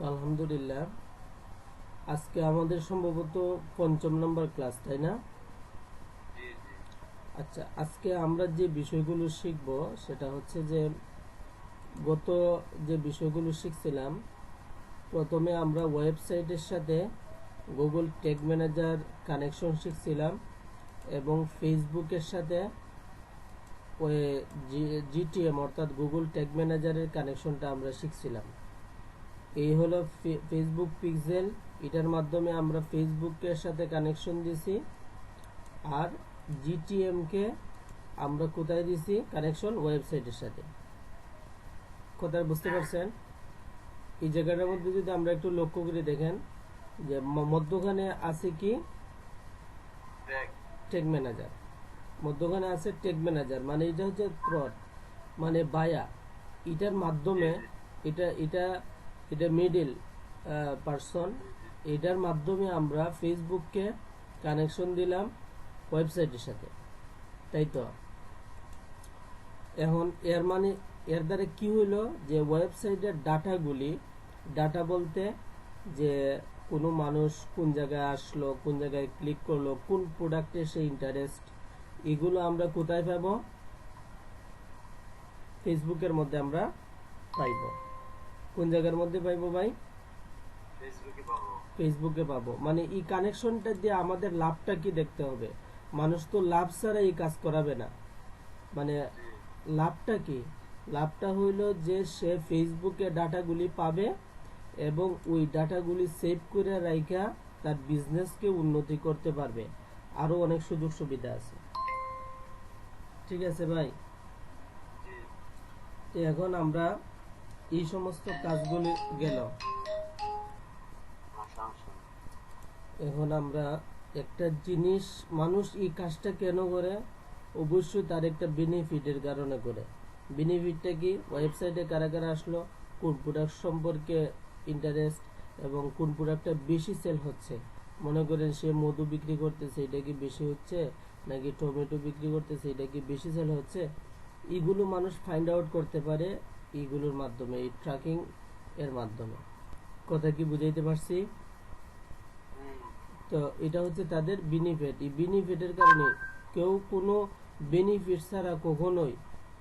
আলহামদুলিল্লাহ। আজকে আমাদের সম্ভবত পঞ্চম নম্বর ক্লাস, তাই না? আচ্ছা, আজকে আমরা যে বিষয়গুলো শিখব সেটা হচ্ছে যে গত যে বিষয়গুলো শিখছিলাম, প্রথমে আমরা ওয়েবসাইটের সাথে গুগল ট্যাগ ম্যানেজার কানেকশন শিখছিলাম এবং ফেসবুকের সাথে ওই জিটিএম অর্থাৎ গুগল ট্যাগ ম্যানেজারের কানেকশনটা আমরা শিখছিলাম। এই হলো ফেসবুক পিক্সেল, এটার মাধ্যমে আমরা ফেসবুকের সাথে কানেকশন দিছি। আর জিটিএম কে আমরা কোথায় দিছি কানেকশন? ওয়েবসাইটের সাথে। কথা বুঝতে পারছেন? এই জায়গাটার মধ্যে যদি আমরা একটু লক্ষ্য করে দেখেন যে মধ্যখানে আছে কি ট্যাগ ম্যানেজার, মধ্যখানে আছে ট্যাগ ম্যানেজার, মানে এটা হচ্ছে ক্রট, মানে বায়া। এটার মাধ্যমে এটা এটা এটা মিডল পারসন, এটার মাধ্যমে আমরা ফেসবুককে কানেকশন দিলাম ওয়েবসাইটের সাথে, তাই তো? এখন এর মানে এর দ্বারা কি হইলো যে ওয়েবসাইটের ডাটাগুলি, ডাটা বলতে যে কোনো মানুষ কোন জায়গায় আসলো, কোন জায়গায় ক্লিক করলো, কোন প্রোডাক্টে সে ইন্টারেস্ট, এগুলো আমরা কোথায় পাবো? ফেসবুকের মধ্যে আমরা পাইব। কোন জায়গার মধ্যে পাইবো ভাই? ফেসবুকে পাবো। মানে এই কানেকশনটা দিয়ে আমাদের লাভটা কি দেখতে হবে। মানুষ তো লাভ ছাড়া এই কাজ করাবে না। মানে লাভটা কি? লাভটা হইল যে সে ফেসবুকে ডাটাগুলি পাবে এবং ওই ডাটাগুলি সেভ করে রাইখা তার বিজনেসকে উন্নতি করতে পারবে। আরো অনেক সুযোগ সুবিধা আছে। ঠিক আছে ভাই? তো এখন আমরা এই সমস্ত কাজগুলি গেল, এখন আমরা একটা জিনিস, মানুষ এই কাজটা কেন করে? অবশ্যই তার একটা বেনিফিটের কারণে করে। বেনিফিটটা কি? ওয়েবসাইটে কারা কারা আসলো, কোন প্রোডাক্ট সম্পর্কে ইন্টারেস্ট এবং কোন প্রোডাক্টটা বেশি সেল হচ্ছে। মনে করেন সে মধু বিক্রি করতেছে, এটা কি বেশি হচ্ছে, নাকি টমেটো বিক্রি করতেছে, এটা কি বেশি সেল হচ্ছে। এগুলো মানুষ ফাইন্ড আউট করতে পারে এইগুলোর মাধ্যমে, এই ট্র্যাকিং এর মাধ্যমে। কথা কি বুঝাইতে পারছি? তো এটা হচ্ছে তাদের বেনিফিট। এই বেনিফিটের কারণে কেউ কোনো বেনিফিট ছাড়া কখনোই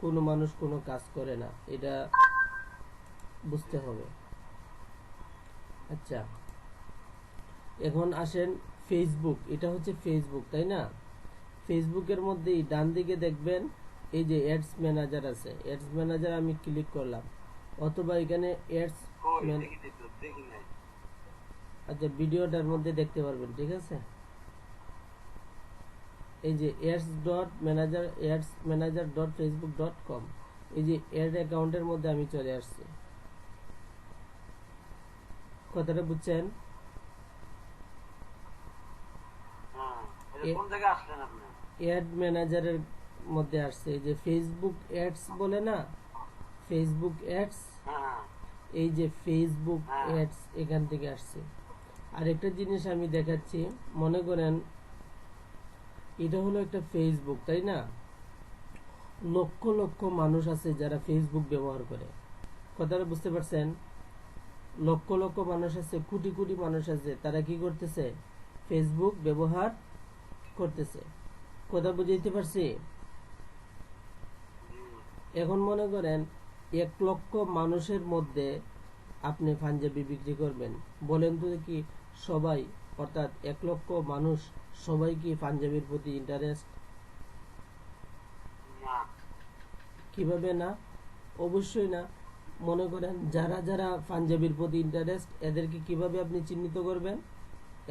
কোনো মানুষ কোনো কাজ করে না, এটা বুঝতে হবে। আচ্ছা, এখন আসেন ফেসবুক। এটা হচ্ছে ফেসবুক, তাই না? ফেসবুকের মধ্যে ডান দিকে দেখবেন এই যে অ্যাডস ম্যানেজার আছে। অ্যাডস ম্যানেজার আমি ক্লিক করলাম, অথবা এখানে অ্যাডস, আচ্ছা ভিডিওটার মধ্যে দেখতে পারবেন, ঠিক আছে? এই যে ads.manager.facebook.com, এই যে অ্যাড অ্যাকাউন্টের মধ্যে আমি চলে আসছি। কথাটা বুঝছেন? অ্যাড ম্যানেজারের মধ্যে আসছে, এই যে ফেসবুক অ্যাডস বলে না, ফেসবুক অ্যাডস, এই যে ফেসবুক অ্যাডস এখান থেকে আসছে। আরেকটা জিনিস আমি দেখাচ্ছি, মনে করেন এটা হলো একটা ফেসবুক, তাই না? লক্ষ লক্ষ মানুষ আছে যারা ফেসবুক ব্যবহার করে। কথাটা বুঝতে পারছেন? লক্ষ লক্ষ মানুষ আছে, কোটি কোটি মানুষ আছে, তারা কি করতেছে? ফেসবুক ব্যবহার করতেছে। কথা বুঝাইতে পারছি? এখন মনে করেন 1 লক্ষ মানুষের মধ্যে আপনি পাঞ্জাবি বিক্রি করবেন, বলেন তো কি সবাই, অর্থাৎ 1 লক্ষ মানুষ সবাই কি পাঞ্জাবির প্রতি ইন্টারেস্ট? কিভাবে না? অবশ্যই না। মনে করেন যারা যারা পাঞ্জাবির প্রতি ইন্টারেস্ট, এদেরকে কিভাবে আপনি চিহ্নিত করবেন?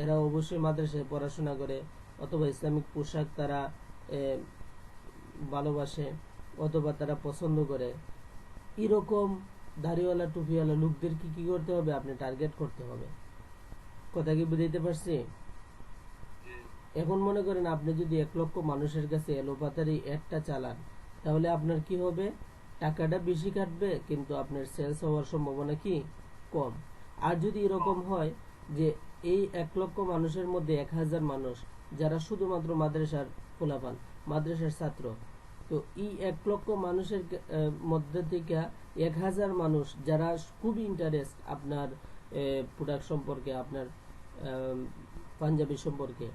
এরা অবশ্যই মাদ্রাসায় পড়াশোনা করে, অথবা ইসলামিক পোশাক তারা ভালোবাসে, অথবা তারা পছন্দ করে। এরকম দাড়িওয়ালা টুপিওয়ালা লোকদেরকে কি করতে হবে? আপনি টার্গেট করতে হবে। কথা কি বুঝাইতে পারছি? এখন মনে করেন আপনি যদি 1 লক্ষ মানুষের কাছে এলোপাতারি অ্যাডটা চালান, তাহলে আপনার কি হবে? টাকাটা বেশি কাটবে, কিন্তু আপনার সেলস হওয়ার সম্ভাবনা কি? কম। আর যদি এরকম হয় যে এই 1 লক্ষ মানুষের মধ্যে 1000 মানুষ যারা শুধুমাত্র মাদ্রাসার পোলাপান, মাদ্রাসার ছাত্র, তো এই 1 লক্ষ মানুষের মধ্যে থেকে 1000 মানুষ যারা খুবই ইন্টারেস্ট আপনার প্রোডাক্ট সম্পর্কে, আপনার পাঞ্জাবি সম্পর্কে,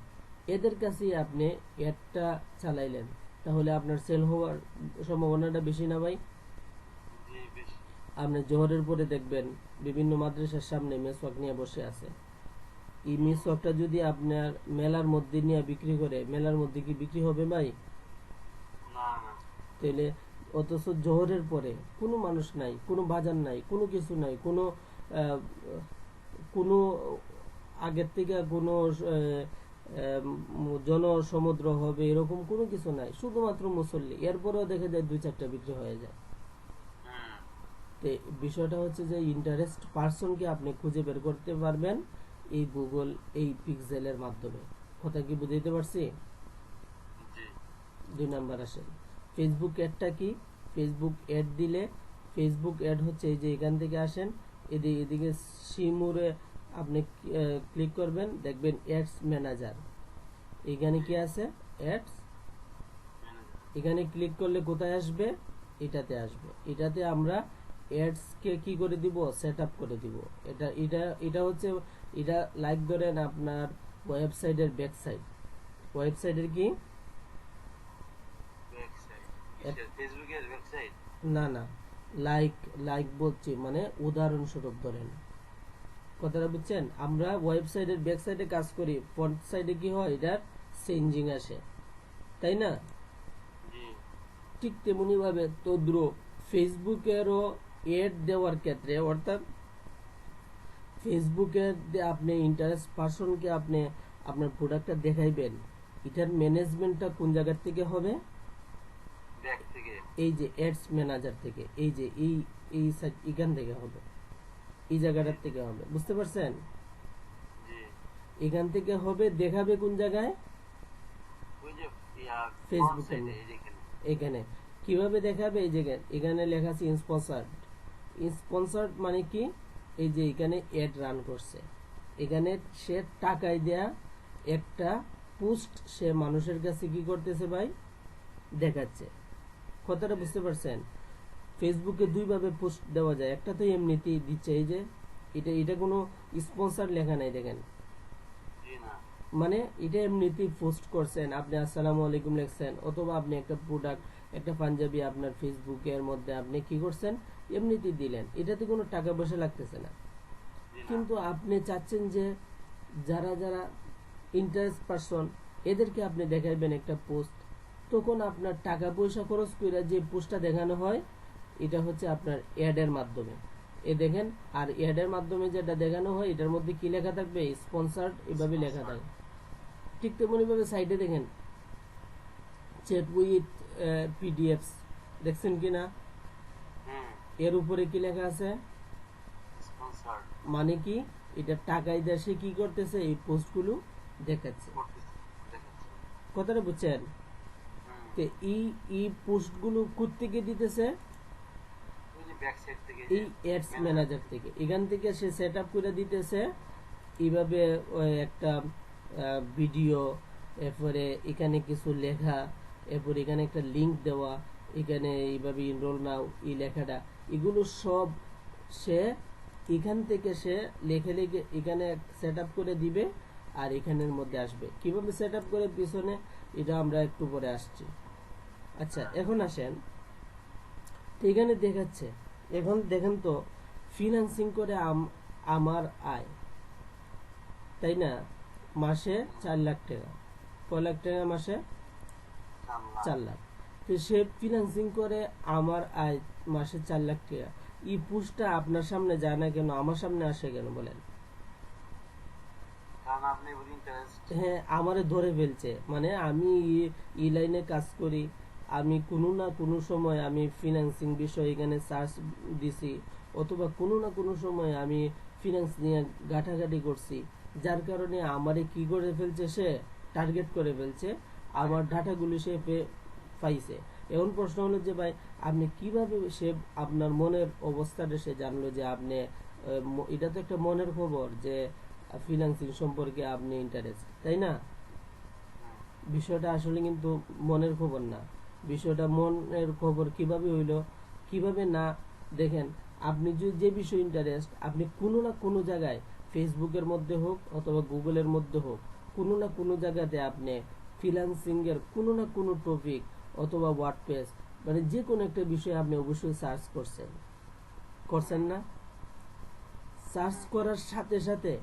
এদের কাছে আপনি অ্যাডটা চালাইলেন, তাহলে আপনার সেল হওয়ার সম্ভাবনাটা বেশি না ভাই? আপনি জোহরের পরে দেখবেন বিভিন্ন মাদ্রাসার সামনে মেসওয়াক নিয়ে বসে আছে। এই মেসওয়াকটা যদি আপনার মেলার মধ্যে নিয়ে বিক্রি করে, মেলার মধ্যে কি বিক্রি হবে ভাই? তাহলে অথচ জোহরের পরে কোনো মানুষ নাই, কোনো বাজার নাই, কোনো কিছু নাই, কোনো আগের থেকে কোনো জনসমুদ্র হবে এরকম কোনো কিছু নাই, শুধুমাত্র মুসল্লি, এরপরেও দেখা যায় 2-4টা বিক্রি হয়ে যায়। তো বিষয়টা হচ্ছে যে ইন্টারেস্ট পার্সনকে আপনি খুঁজে বের করতে পারবেন এই গুগল, এই পিক্সেলের মাধ্যমে। কথা কি বুঝাইতে পারছি? 2 নাম্বার আসেন, ফেসবুক অ্যাডটা কি? ফেসবুক অ্যাড দিলে, ফেসবুক অ্যাড হচ্ছে এই যে এখান থেকে আসেন, এদিকে সিমুরে আপনি ক্লিক করবেন, দেখবেন অ্যাডস ম্যানেজার, এখানে কি আছে? অ্যাডস। এখানে ক্লিক করলে কোথায় আসবে? এটাতে আসবে। এটাতে আমরা অ্যাডস কে কি করে দিব? সেট আপ করে দিব। এটা হচ্ছে, এটা লাইক ধরেন আপনার ওয়েবসাইটের ব্যাক সাইড। ওয়েবসাইটের কি? ফেসবুকের ওয়েবসাইট না না, লাইক বলছি, মানে উদাহরণস্বরূপ ধরেন, কথাটা বুঝছেন? আমরা ওয়েবসাইটের ব্যাক সাইডে কাজ করি, ফ্রন্ট সাইডে কি হয়? এটার চেঞ্জিং আসে, তাই না? ঠিক তেমনি ভাবে তদ্রুপ ফেসবুকেরও এড দেওয়ার ক্ষেত্রে, অর্থাৎ ফেসবুকের আপনি ইন্টারেস্ট পার্সনকে আপনি আপনার প্রোডাক্টটা দেখাইবেন, এটার ম্যানেজমেন্টটা কোন জায়গা থেকে হবে? এই যে অ্যাডস ম্যানেজার থেকে, এই যে এই সাইট, এখান থেকে হবে, এই জায়গাটার থেকে হবে। বুঝতে পারছেন? এখান থেকে হবে, দেখাবে কোন জায়গায়? ফেসবুকে। এখানে কিভাবে দেখাবে? এই জায়গায় এখানে লেখা আছে স্পন্সর্ড। স্পন্সর্ড মানে কি? এই যে এখানে অ্যাড রান করছে, এখানে সে টাকায় দেয়া একটা পোস্ট সে মানুষের কাছে কি করতেছে ভাই? দেখাচ্ছে। কথাটা বুঝতে পারছেন? ফেসবুকে 2 ভাবে পোস্ট দেওয়া যায়, একটা তো এমনিতেই দিচ্ছে, এই যে এটা কোনো স্পন্সর লেখা নাই, দেখেন, মানে এটা এমনিতেই পোস্ট করছেন, আপনি আসসালামু আলাইকুম লিখছেন, অথবা আপনি একটা প্রোডাক্ট, একটা পাঞ্জাবি আপনার ফেসবুকের মধ্যে আপনি কি করছেন? এমনিতেই দিলেন, এটাতে কোনো টাকা পয়সা লাগতেছে না। কিন্তু আপনি চাচ্ছেন যে যারা যারা ইন্টারেস্ট পারসন, এদেরকে আপনি দেখাইবেন একটা পোস্ট, তখন আপনার টাকা পয়সা খরচ করে যে পোস্টটা দেখানো হয়, এটা হচ্ছে আপনার অ্যাডের মাধ্যমে। এ দেখেন, আর অ্যাডের মাধ্যমে যেটা দেখানো হয়, এটার মধ্যে কি লেখা থাকবে? স্পন্সর্ড, এভাবে লেখা থাকে। ঠিক তেমনি ভাবে সাইডে দেখেন চ্যাট উইথ পিডিএফস, দেখছেন কিনা? এর উপরে কি লেখা আছে? মানে কি? এটা টাকায় দেশে কি করতেছে? এই পোস্টগুলো দেখাচ্ছে। কথাটা বুঝছেন? এই পোস্টগুলো কোত্থেকে দিতেছে? এই অ্যাডস ম্যানেজার থেকে। এখান থেকে সে সেট আপ করে দিতেছে এইভাবে, একটা ভিডিও, এরপরে এখানে কিছু লেখা, এরপর এখানে একটা লিঙ্ক দেওয়া, এখানে এইভাবে ইনরোল নাও, এই লেখাটা, এগুলো সব সে এখান থেকে সে লিখে এখানে সেট আপ করে দিবে, আর এখানের মধ্যে আসবে। কিভাবে সেট আপ করে পিছনে, এটা আমরা একটু পরে আসছি। আচ্ছা, এখন আসেন, এখানে দেখাচ্ছে, এখন দেখেন তো, ফিনান্সিং করে আমার আয়, তাই না? মাসে 4 লাখ টাকা। কয় লাখ টাকা মাসে? 4 লাখ। তো সে ফিনান্সিং করে আমার আয় মাসে 4 লাখ টাকা। এই পোস্টটা আপনার সামনে যায় না কেন, আমার সামনে আসে কেন বলেন? হ্যাঁ, আমারে ধরে ফেলছে, মানে আমি এই লাইনে কাজ করি, আমি কোনো না কোনো সময় আমি ফিনান্সিং বিষয় এখানে সার্চ দিছি, অথবা কোনো না কোনো সময় আমি ফিনান্স নিয়ে ঘাটাঘাটি করছি, যার কারণে আমারে কি করে ফেলছে? সে টার্গেট করে ফেলছে, আমার ডাটাগুলো সে পাইছে। এখন প্রশ্ন হলো যে ভাই, আপনি কিভাবে সে আপনার মনের অবস্থাটা সে জানলো যে আপনি, এটা তো একটা মনের খবর যে ফিনান্সিং সম্পর্কে আপনি ইন্টারেস্ট, তাই না? বিষয়টা আসলে কিন্তু মনের খবর না। বিষয়টা মনের খবর কিভাবে হইলো, কিভাবে না? দেখেন, আপনি যদি যে বিষয় ইন্টারেস্ট, আপনি কোনো না কোনো জায়গায় ফেসবুকের মধ্যে হোক অথবা গুগলের মধ্যে হোক, কোনো না কোনো জায়গাতে আপনি ফ্রিল্যান্সিং এর কোনো না কোনো টপিক অথবা ওয়ার্ডপ্রেস মানে যে কোনো একটা বিষয়ে আপনি অবশ্যই সার্চ করছেন না? সার্চ করার সাথে সাথে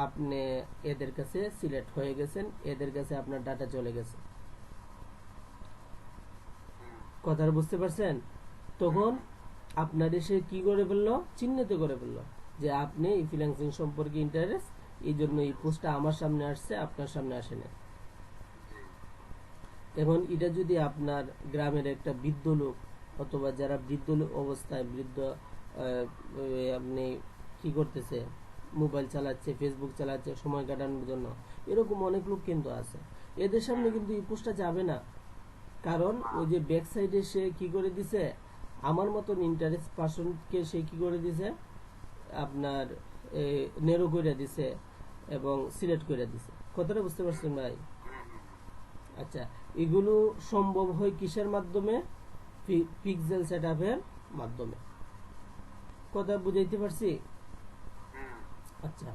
আপনি এদের কাছে সিলেক্ট হয়ে গেছেন, এদের কাছে আপনার ডাটা চলে গেছে। কথাটা বুঝতে পারছেন? তখন আপনার এসে কি করে ফেললো, চিহ্নিত করে ফেললো যে আপনি এই ফ্রিল্যান্সিং সম্পর্কে ইন্টারেস্ট, এই জন্য এই পোস্টটা আমার সামনে আসছে, আপনার সামনে আসে না। এখন এটা যদি আপনার গ্রামের একটা বৃদ্ধ লোক অথবা যারা বৃদ্ধ অবস্থায় বৃদ্ধ আপনি কি করতেছে, মোবাইল চালাচ্ছে, ফেসবুক চালাচ্ছে সময় কাটানোর জন্য, এরকম অনেক লোক কিন্তু আছে, এদের সামনে কিন্তু এই পোস্টটা যাবে না। কারণ ওই যে ব্যাক সাইডে সে কি করে দিছে, আমার মতন ইন্টারেস্ট পার্সনকে সে কি করে দিছে, আপনার নেরো করে দিছে এবং সিলেক্ট করে দিছে। কথাটা বুঝতে পারছেন ভাই? আচ্ছা, এগুলো সম্ভব হয় কিসের মাধ্যমে? পিক্সেল সেটআপের মাধ্যমে। কথা বুঝাইতে পারছি? আচ্ছা,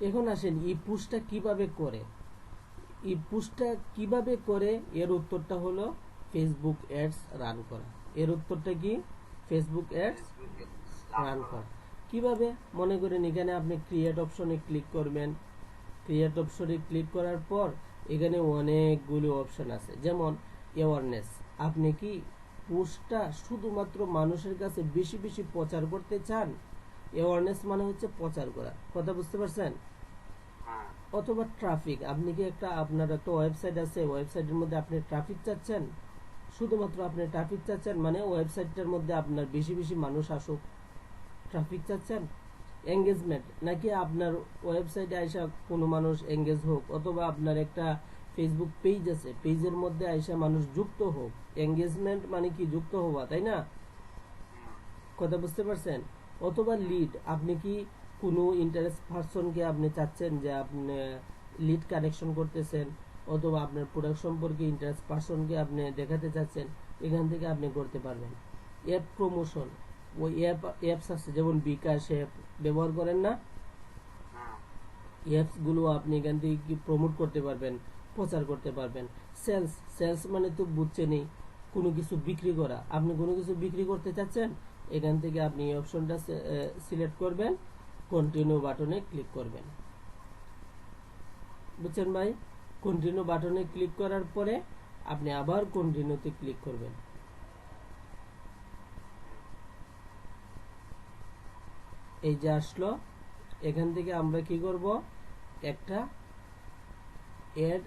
এখন আসেন এই পুশটা কিভাবে করে। এই পুশটা কিভাবে করে এর উত্তরটা হলো ফেসবুক অ্যাডস রান করা। এর উত্তরটা কি? ফেসবুক অ্যাডস রান করা। কিভাবে? মনে করেন এখানে আপনি ক্রিয়েট অপশনে ক্লিক করবেন। ক্রিয়েট অপশনে ক্লিক করার পর এখানে অনেকগুলো অপশন আছে, যেমন অ্যাওয়ারনেস। আপনি কি পোস্টটা শুধুমাত্র মানুষের কাছে বেশি বেশি প্রচার করতে চান? অ্যাওয়ারনেস মানে হচ্ছে প্রচার করা। কথা বুঝতে পারছেন? অথবা ট্রাফিক, আপনি কি আপনার একটা ওয়েবসাইট আছে, ওয়েবসাইটের মধ্যে আপনি ট্রাফিক চাচ্ছেন, শুধুমাত্র আপনি ট্রাফিক চাচ্ছেন, মানে ওয়েবসাইটটার মধ্যে আপনার বেশি বেশি মানুষ আসুক, ট্রাফিক চাচ্ছেন। এঙ্গেজমেন্ট, নাকি আপনার ওয়েবসাইটে আইসা কোনো মানুষ এঙ্গেজ হোক, অথবা আপনার একটা ফেসবুক পেজ আছে, পেজের মধ্যে আইসা মানুষ যুক্ত হোক। এঙ্গেজমেন্ট মানে কি? যুক্ত হওয়া, তাই না? কথা বুঝতে পারছেন? অথবা লিড, আপনি কি কোনো ইন্টারেস্ট পারসনকে আপনি চাচ্ছেন যে আপনি লিড কানেকশন করতেছেন, অথবা আপনার প্রোডাক্ট সম্পর্কে ইন্টারেস্ট পারসনকে আপনি দেখাতে চাচ্ছেন, এখান থেকে আপনি করতে পারবেন। অ্যাপ প্রমোশন, ওই অ্যাপস আছে যেমন বিকাশ অ্যাপ ব্যবহার করেন না, অ্যাপসগুলো আপনি এখান থেকে কি প্রমোট করতে পারবেন, প্রচার করতে পারবেন। সেলস, সেলস মানে তো বুঝছেনই, কোনো কিছু বিক্রি করা। আপনি কোনো কিছু বিক্রি করতে চাচ্ছেন, এখান থেকে আপনি এই অপশনটা সিলেক্ট করবেন, কন্টিনিউ বাটনে ক্লিক করবেন। বুঝছেন ভাই? কন্টিনিউ বাটনে ক্লিক করার পরে আপনি আবার কন্টিনিউতে ক্লিক করবেন। এই যে আসলো, এখান থেকে আমরা কি করব, একটা অ্যাড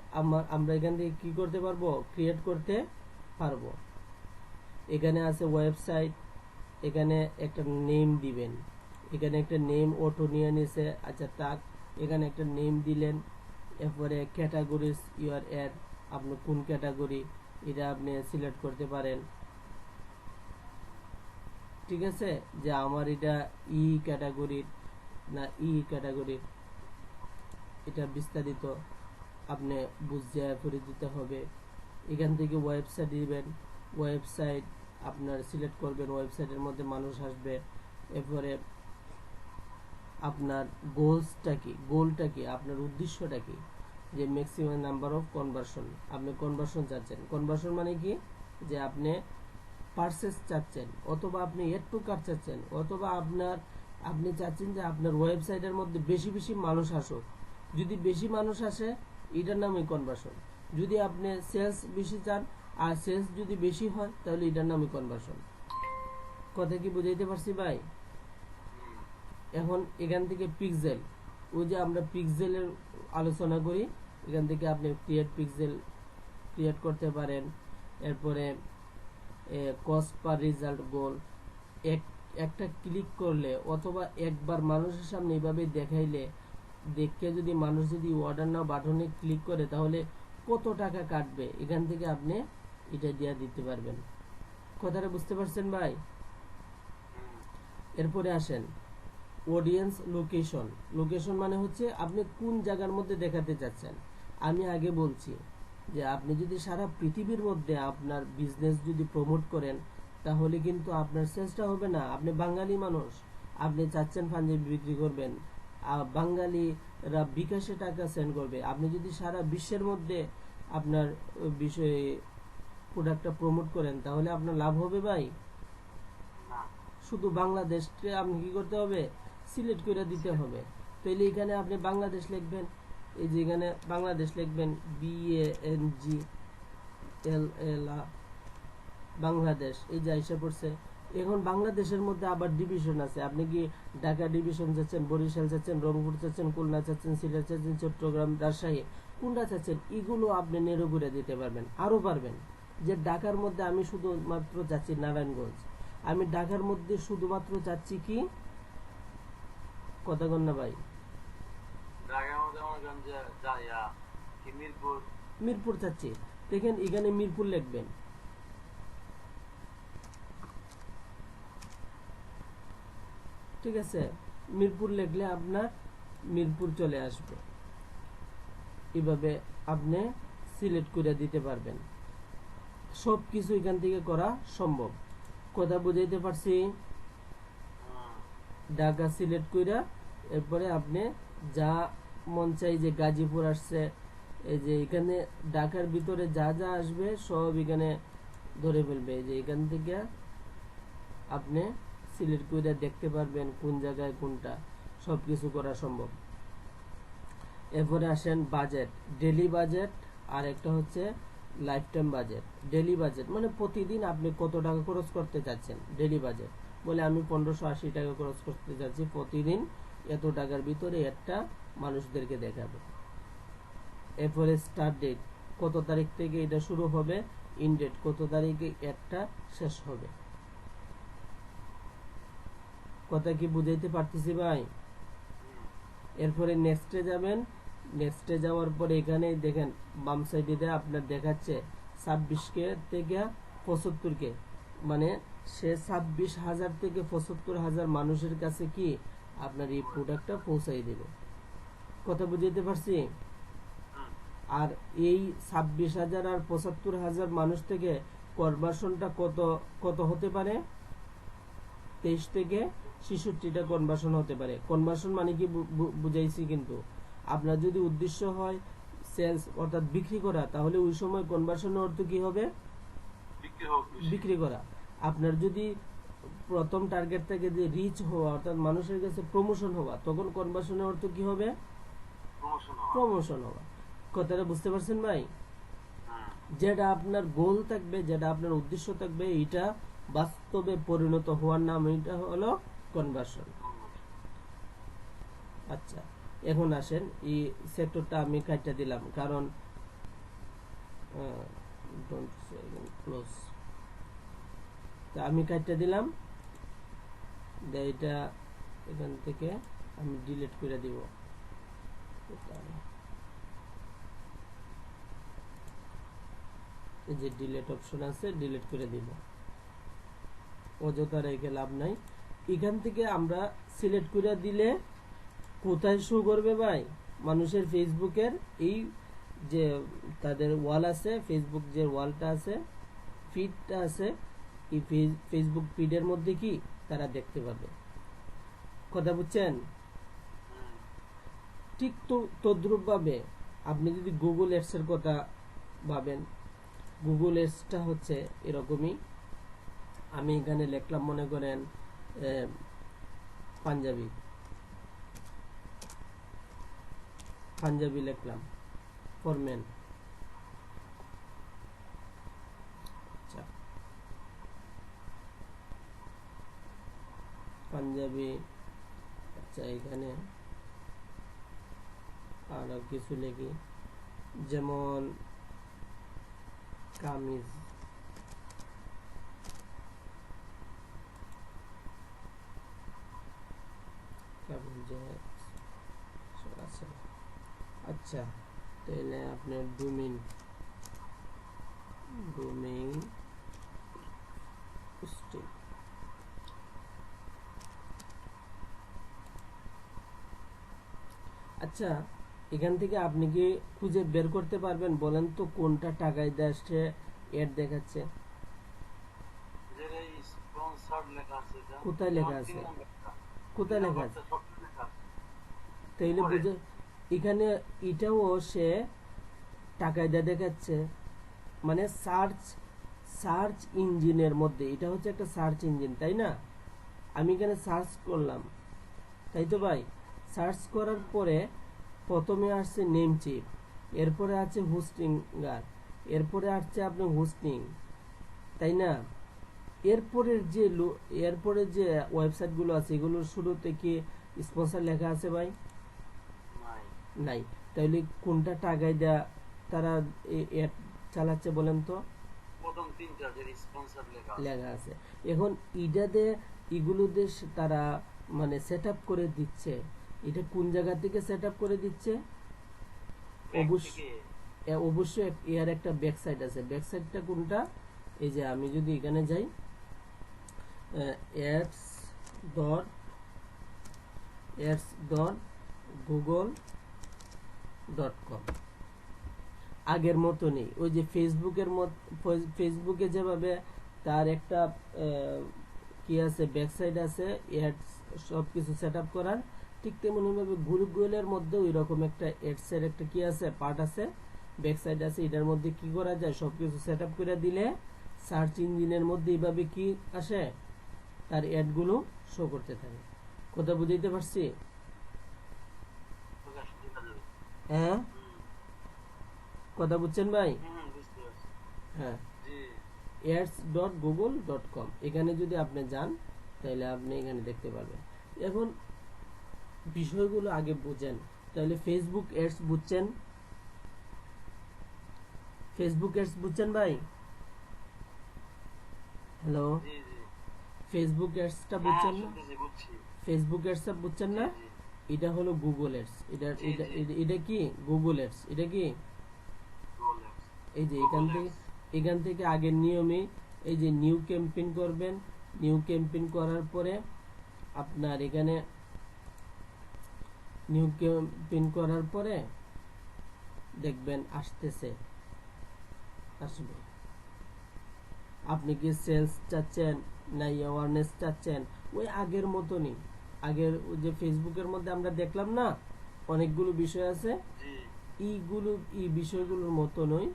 আমরা এখান থেকে কি করতে পারবো, ক্রিয়েট করতে পারবো। এখানে আছে ওয়েবসাইট, এখানে একটা নেম দিবেন, এখানে একটা নেম অটো নিয়ে নিছে। আচ্ছা তাক, এখানে একটা নেম দিলেন। এরপরে ক্যাটাগরিজ ইউর অ্যাড, আপনি কোন ক্যাটাগরি এটা আপনি সিলেক্ট করতে পারেন। ঠিক আছে, যে আমার এটা ই ক্যাটাগরির না ই ক্যাটাগরির, এটা বিস্তারিত আপনি বুঝে করে দিতে হবে। এখান থেকে ওয়েবসাইট দিবেন, ওয়েবসাইট আপনার সিলেক্ট করবেন, ওয়েবসাইটের মধ্যে মানুষ আসবে। এরপরে আপনার গোলটা কি, আপনার উদ্দেশ্যটা কি, যে ম্যাক্সিমাম নাম্বার অফ কনভার্সন, আপনি কনভার্সন চাচ্ছেন। কনভার্সন মানে কি, যে আপনি পারচেজ চাচ্ছেন, অথবা আপনি এড টু কার্ট চাচ্ছেন, অথবা আপনি চাচ্ছেন যে আপনার ওয়েবসাইটের মধ্যে বেশি বেশি মানুষ আসুক। যদি বেশি মানুষ আসে, এটার নামই কনভার্সন। যদি আপনি সেলস বেশি চান আর সেলস যদি বেশি হয়, তাহলে এটার নামই কনভার্সন। কথা কি বুঝাইতে পারছি ভাই? এখন এখান থেকে পিক্সেল, ওই যে আমরা পিক্সেলের আলোচনা করি, এখান থেকে আপনি ক্রিয়েট করতে পারেন। এরপরে কস্ট পার রেজাল্ট গোল, একটা ক্লিক করলে অথবা একবার মানুষের সামনে এইভাবে দেখাইলে, দেখে যদি মানুষ যদি অর্ডার নাও বাটনে ক্লিক করে, তাহলে কত টাকা কাটবে, এখান থেকে আপনি এটা দিয়ে দিতে পারবেন। কথাটা বুঝতে পারছেন ভাই? এরপরে আসেন অডিয়েন্স লোকেশন। লোকেশন মানে হচ্ছে আপনি কোন জায়গার মধ্যে দেখাতে চাচ্ছেন। আমি আগে বলছি যে আপনি যদি সারা পৃথিবীর মধ্যে আপনার বিজনেস যদি প্রমোট করেন, তাহলে কিন্তু আপনার চেষ্টা হবে না। আপনি বাঙালি মানুষ, আপনি চাচ্ছেন পাঞ্জাবি বিক্রি করবেন, বাঙালিরা বিকাশে টাকা সেন্ড করবে। আপনি যদি সারা বিশ্বের মধ্যে আপনার বিষয়ে প্রোডাক্টটা প্রমোট করেন তাহলে আপনার লাভ হবে ভাই। না। শুধু বাংলাদেশকে আপনি কি করতে হবে, সিলেক্ট করে দিতে হবে। তাহলে এখানে আপনি বাংলাদেশ লিখবেন, এই যে এখানে বাংলাদেশ লিখবেন, BANGLL বাংলাদেশ, এই যে আইসা পড়ছে। এখন বাংলাদেশের মধ্যে আবার ডিভিশন আছে। আপনি কি ঢাকা ডিভিশন চাচ্ছেন, বরিশাল চাচ্ছেন, রংপুর চাচ্ছেন, খুলনা চাচ্ছেন, সিলেট চাচ্ছেন, চট্টগ্রাম, রাজশাহী, কোনটা চাচ্ছেন, এগুলো আপনি নেড়ে ঘুরে দিতে পারবেন। আরো পারবেন যে ঢাকার মধ্যে আমি শুধুমাত্র চাচ্ছি নারায়ণগঞ্জ, আমি ঢাকার মধ্যে শুধুমাত্র চাচ্ছি কি, কথা কন না ভাই, ঢাকার মধ্যে মনে করেন যে যাইয়া কি মিরপুর। মিরপুর চাচ্ছি। দেখেন এখানে মিরপুর লিখবেন, ঠিক আছে। মিরপুর লিখলে আপনার মিরপুর চলে আসবে। এভাবে আপনি সিলেক্ট করে দিতে পারবেন। সব কিছু এখান থেকে করা সম্ভব। কথা বুঝাইতে পারছি? ঢাকা সিলেক্ট কইরা এরপরে আপনি যা মন চাই, যে গাজীপুর আসছে, এই যে এখানে ঢাকার ভিতরে যা যা আসবে সব এখানে ধরে ফেলবে। এই যে এখান থেকে আপনি সিলেক্ট কইরা দেখতে পারবেন কোন জায়গায় কোনটা, সব কিছু করা সম্ভব। এরপরে আসেন বাজেট, ডেলি বাজেট, আর একটা হচ্ছে life time budget. Daily budget মানে প্রতিদিন আপনি কত টাকা খরচ করতে চাচ্ছেন। ডেলি বাজেট বলে আমি 1580 টাকা খরচ করতে চাচ্ছি প্রতিদিন, এত টাকার ভিতরে একটা মানুষদেরকে দেখাবে। এরপরে স্টার্ট ডেট, কত তারিখ থেকে এটা শুরু হবে, ইন ডেট, কত তারিখে একটা শেষ হবে। কথা কি বুঝাইতে পারতেছি ভাই? এরপরে নেক্সটে যাবেন। নেক্সটে যাওয়ার পরে এখানে দেখেন বাম সাইডে আপনার দেখাচ্ছে 26কে থেকে 75কে, মানে সে 26,000 থেকে 75,000 মানুষের কাছে কি আপনার এই প্রোডাক্টটা পৌঁছাই দেবে। কথা বুঝাইতে পারছি? আর এই 26,000 আর 75,000 মানুষ থেকে কনভার্সনটা কত কত হতে পারে, 23 থেকে 66টা কনভার্সন হতে পারে। কনভার্সন মানে কি বুঝাইছি, কিন্তু আপনার যদি উদ্দেশ্য হয় সেলস অর্থাৎ বিক্রি করা, তাহলে ওই সময় কনভার্সনের অর্থ কি হবে, বিক্রি করা। আপনার যদি প্রথম টার্গেট থেকে যে রিচ হওয়া অর্থাৎ মানুষের কাছে প্রমোশন হওয়া, তখন কনভার্সনের অর্থ কি হবে, প্রমোশন হওয়া। কথাটা বুঝতে পারছেন ভাই? যেটা আপনার গোল থাকবে, যেটা আপনার উদ্দেশ্য থাকবে, এটা বাস্তবে পরিণত হওয়ার নাম, এটা হলো কনভার্সন। আচ্ছা, এখন আসেন এই সেক্টরটা আমি কাটটা দিলাম, কারণ ক্লোজ, আমি কাটটা দিলাম। এটা এখান থেকে আমি ডিলিট করে দিব। এই যে ডিলিট অপশন আছে, ডিলিট করে দিব, অযথা রেখে লাভ নাই। এখান থেকে আমরা সিলেক্ট করে দিলে কোথায় শো করবে ভাই, মানুষের ফেসবুকের এই যে তাদের ওয়াল আছে, ফেসবুক যে ওয়ালটা আছে, ফিডটা আছে, এই ফেসবুক ফিডের মধ্যে কি তারা দেখতে পাবে। কথা বুঝছেন? ঠিক তদ্রুপ ভাবে আপনি যদি গুগল এডস এর কথা ভাবেন, গুগল এডসটা হচ্ছে এরকমই। আমি এখানে লিখলাম মনে করেন পাঞ্জাবি, পাঞ্জাবি লিখলাম ফর মেন। আচ্ছা, পাঞ্জাবি। আচ্ছা, এখানে আরো কিছু লিখি, যেমন কামিজ, আচ্ছা, তাহলে আপনার ডোমেইন স্টিক। আচ্ছা, এখান থেকে আপনি কি খুঁজে বের করতে পারবেন, বলেন তো কোনটা টাকায় দেশে এড দেখাচ্ছে? আছে এটা? কোথায় লেখা যেমন আছে? 3 নাম্বারটা। কোথায় 3 লেখা আছে? নাম্বারটা ছোট্ট লেখা আছে। তাইলে উপরে। বুঝে এখানে এটাও সে টাকায় দিয়ে দেখাচ্ছে, মানে সার্চ সার্চ ইঞ্জিনের মধ্যে এটা হচ্ছে একটা সার্চ ইঞ্জিন, তাই না? আমি এখানে সার্চ করলাম, তাই তো ভাই? সার্চ করার পরে প্রথমে আসছে নেম চিপ, এরপরে আছে হোস্টিঙ্গার, এরপরে আসছে আপনার হোস্টিং, তাই না? এরপরে যে ওয়েবসাইটগুলো আছে এগুলোর শুরুতে কি স্পন্সর লেখা আছে ভাই? নাই। নাই। তাহলে কোনটা টাকায় দেয়া তারা অ্যাড চালাচ্ছে বলেন তো? প্রথম 3টা যে স্পন্সর লেখা আছে। লেখা আছে। এখন ইটাতে এগুলোতে তারা মানে সেট আপ করে দিচ্ছে, এটা কোন জায়গা থেকে সেট আপ করে দিচ্ছে? ব্যাক অবশ্য থেকে অবশ্যই এর একটা ব্যাক সাইড আছে। ব্যাক সাইডটা কোনটা? এই যে আমি যদি এখানে যাই, অ্যাডস ডট google.com, আগের মতো নেই। ওই যে ফেসবুকে যেভাবে তার একটা কি আছে, ব্যাকসাইড আছে, অ্যাডস সবকিছু সেট আপ করার, ঠিক তেমনি ভাবে গুগলের মধ্যে ওই রকম একটা অ্যাডস এর একটা কি আছে, পার্ট আছে, ব্যাকসাইড আছে। এটার মধ্যে কি করা যায়, সবকিছু সেট আপ করে দিলে সার্চ ইঞ্জিনের মধ্যে এইভাবে কি আসে, তার অ্যাডগুলো শো করতে থাকে। কথা বুঝাইতে পারছি? প্রকাশ দেখা যাবে। হ্যাঁ, হুম, কথা বুঝছেন ভাই? বুঝতে পারছি। হ্যাঁ, জি। ads.google.com, এখানে যদি আপনি যান তাহলে আপনি এখানে দেখতে পারবেন। এখন বিষয়গুলো আগে বুঝেন। তাহলে ফেসবুক অ্যাডস বুঝছেন? ফেসবুক অ্যাডস বুঝছেন ভাই? হ্যালো, জি, জি। ফেসবুক অ্যাডসটা হ্যাঁ, বুঝছেন না? শুনতেছি, বুঝছি। ফেসবুক অ্যাডসটা বুঝছেন জি, না? জি। এটা হলো গুগল অ্যাডস। এটা জি, এটা জি। এটা- এটা কি গুগল অ্যাডস? এটা কি? Google Ads, এই যে Google Ads। এখান থেকে আগের নিয়মে এই যে নিউ ক্যাম্পেইন করবেন। নিউ ক্যাম্পেইন করার পরে আপনার এখানে নিউ ক্যাম্পেইন করার পরে দেখবেন আসতেছে, আসবে। আপনি কি সেলস চাচ্ছেন না অ্যাওয়ারনেস চাচ্ছেন, ওই আগের মতনই। আগের ওই যে ফেসবুকের মধ্যে আমরা দেখলাম না অনেকগুলো বিষয় আছে, জি। এই বিষয়গুলোর মতনই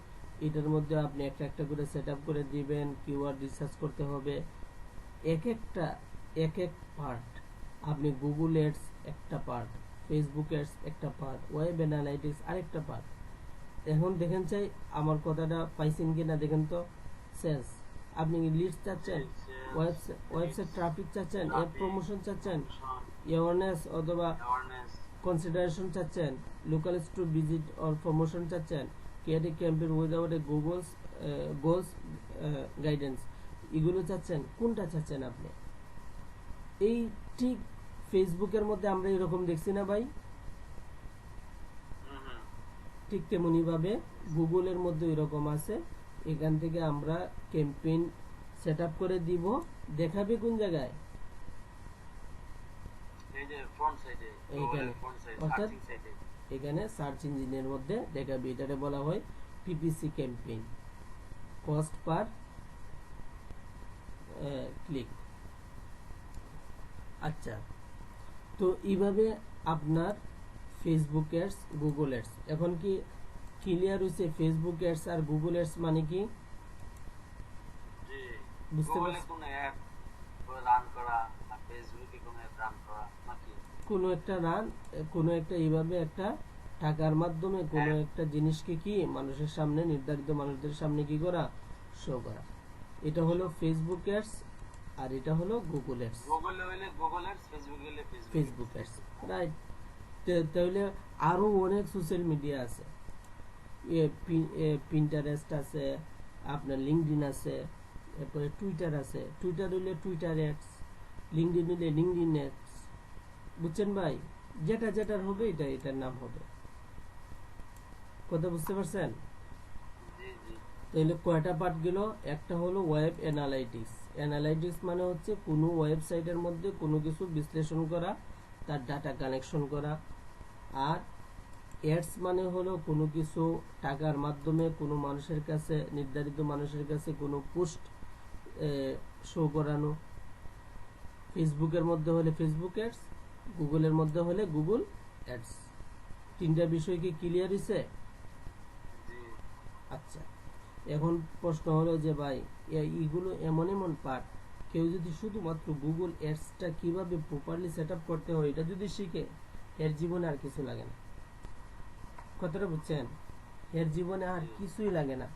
এটার মধ্যে আপনি একটা একটা করে সেট আপ করে দিবেন। কিওয়ার্ড রিসার্চ করতে হবে, এক একটা এক এক পার্ট। আপনি গুগল এডস একটা পার্ট, ফেসবুক এডস একটা পার্ট, ওয়েব অ্যানালাইটিক্স আরেকটা পার্ট। এখন দেখেন চাই আমার কথাটা পাইছেন কিনা দেখেন তো। সেলস, আপনি লিডস চাচ্ছেন, Sales, ওয়েবসাইট leads, ট্রাফিক চাচ্ছেন, অ্যাপ traffic, প্রমোশন চাচ্ছেন, promotion, অ্যাওয়ারনেস অথবা awareness, কনসিডারেশন চাচ্ছেন, local store visit or promotion চাচ্ছেন, creative campaign without a Google's goals guidance, এগুলো চাচ্ছেন, কোনটা চাচ্ছেন আপনি? এই ঠিক ফেসবুকের মধ্যে আমরা এরকম দেখছি না ভাই? হুম, হুম। ঠিক তেমনি ভাবে গুগলের মধ্যে এরকম আছে। এখান থেকে আমরা ক্যাম্পেইন সেট আপ করে দিব, দেখাবে কোন জায়গায়? এই যে front side এ, Google এইখানে, এর front side, অর্থাৎ searching side এ। এখানে সার্চ ইঞ্জিনের মধ্যে দেখাবে। এটারে বলা হয় PPC campaign, cost per click. আচ্ছা, তো এইভাবে আপনার ফেসবুক অ্যাডস, গুগল অ্যাডস এখন কি ক্লিয়ার হয়েছে? ফেসবুক অ্যাডস আর গুগল অ্যাডস মানে কি জি। বুঝতে Google এ পারছেন? কোনো অ্যাপ রান করা আর ফেসবুকে কোনো অ্যাপ রান করা নাকি? কোনো একটা এইভাবে একটা টাকার মাধ্যমে কোনো হ্যাঁ। একটা জিনিসকে কি মানুষের সামনে, নির্ধারিত মানুষদের সামনে কি করা, শো করা। এটা হলো ফেসবুক অ্যাডস আর এটা হলো গুগল অ্যাডস, Google এ হইলে Google Ads, Facebook এ হইলে Facebook Facebook Ads। Ads, right? তাহলে আরো অনেক সোশ্যাল মিডিয়া আছে, পিন্টারেস্ট আছে, আপনার লিঙ্কডিন আছে, এরপরে টুইটার আছে। টুইটার হইলে টুইটার অ্যাডস, লিঙ্কডিন হইলে লিঙ্কডিন অ্যাডস। বুঝছেন ভাই? যেটা যেটার হবে এটা এটার নাম হবে। কথা বুঝতে পারছেন? জি, জি। তাহলে কয়টা পার্ট গেল? একটা হলো ওয়েব অ্যানালাইটিক্স। অ্যানালাইটিক্স মানে হচ্ছে কোনো ওয়েবসাইটের মধ্যে কোনো কিছু বিশ্লেষণ করা, তার ডাটা কানেকশন করা। আর অ্যাডস মানে হলো কোনো কিছু টাকার মাধ্যমে কোনো মানুষের কাছে, নির্ধারিত মানুষের কাছে কোনো পোস্ট শো করানো। ফেসবুকের মধ্যে হলে ফেসবুক অ্যাডস, গুগলের মধ্যে হলে গুগল অ্যাডস। তিনটা বিষয় কি ক্লিয়ার হয়েছে? জি আচ্ছা, এখন প্রশ্ন হলো যে ভাই এইগুলো এমন এমন পার্ট, কেউ যদি শুধুমাত্র গুগল অ্যাডসটা কিভাবে প্রপারলি সেট আপ করতে হয় এটা যদি শিখে, এর জীবনে আর কিছু লাগে না। কথাটা বুঝছেন? এর জীবনে আর কিছুই লাগে না।